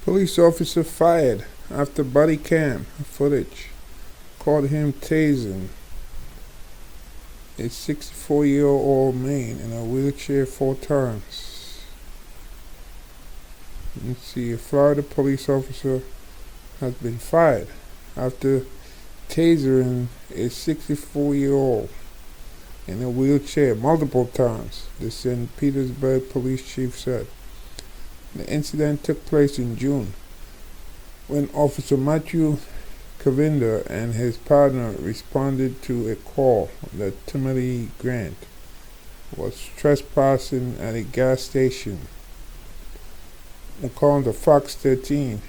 Police officer fired after body cam footage caught him tasing a 64-year-old man in a wheelchair 4 times. Let's see, a Florida police officer has been fired after tasering a 64-year-old in a wheelchair multiple times, the St. Petersburg police chief said. The incident took place in June when Officer Matthew Cavinder and his partner responded to a call that Timothy Grant was trespassing at a gas station. According to Fox 13,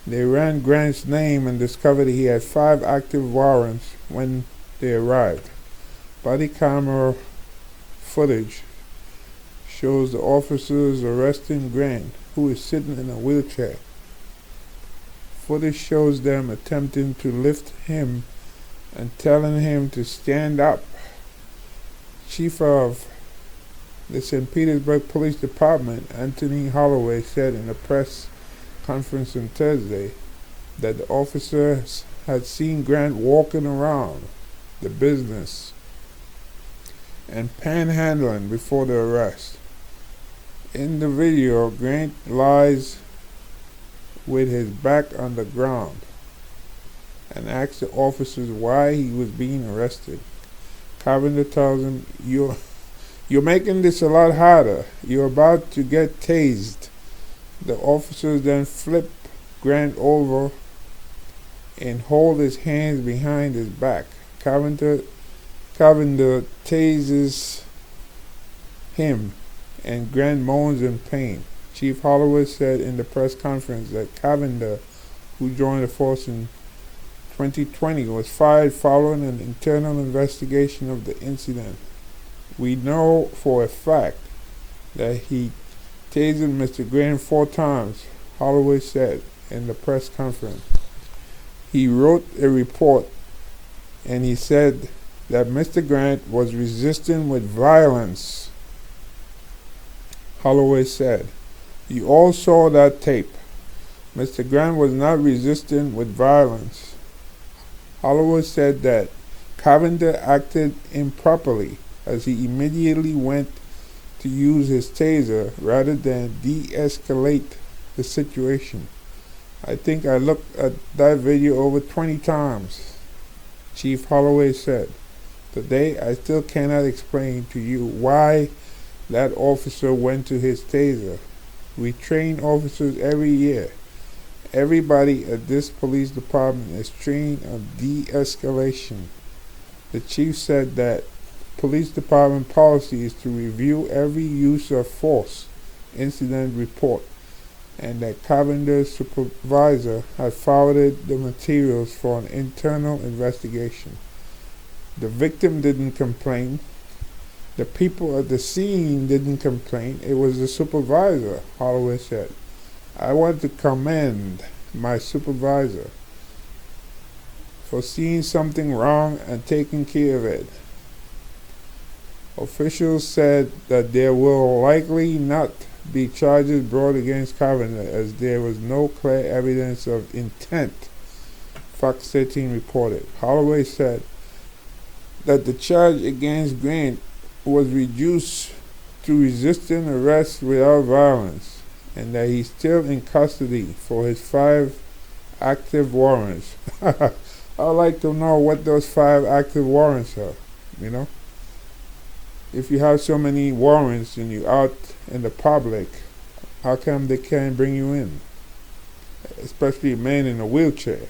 they ran Grant's name and discovered he had 5 active warrants when they arrived. Body camera footage shows the officers arresting Grant, who is sitting in a wheelchair. Footage shows them attempting to lift him and telling him to stand up. Chief of the St. Petersburg Police Department, Anthony Holloway, said in a press conference on Thursday that the officers had seen Grant walking around the business and panhandling before the arrest. In the video, Grant lies with his back on the ground and asks the officers why he was being arrested. Cavinder tells him, You're making this a lot harder. You're about to get tased. The officers then flip Grant over and hold his hands behind his back. Cavinder tases him, and Grant moans in pain. Chief Holloway said in the press conference that Cavinder, who joined the force in 2020, was fired following an internal investigation of the incident. We know for a fact that he tased Mr. Grant 4 times, Holloway said in the press conference. He wrote a report and he said that Mr. Grant was resisting with violence. Holloway said, You all saw that tape. Mr. Grant was not resisting with violence. Holloway said that Cavinder acted improperly as he immediately went to use his taser rather than de-escalate the situation. I think I looked at that video over 20 times, Chief Holloway said. Today, I still cannot explain to you why that officer went to his taser. We train officers every year. Everybody at this police department is trained on de-escalation. The chief said that police department policy is to review every use of force incident report, and that Cavinder's supervisor had forwarded the materials for an internal investigation. The victim didn't complain. The people at the scene didn't complain. It was the supervisor, Holloway said. I want to commend my supervisor for seeing something wrong and taking care of it. Officials said that there will likely not be charges brought against Cavinder as there was no clear evidence of intent, Fox 13 reported. Holloway said that the charge against Grant was reduced to resisting arrest without violence, and that he's still in custody for his 5 active warrants. I'd like to know what those 5 active warrants are, If you have so many warrants and you're out in the public, how come they can't bring you in? Especially a man in a wheelchair.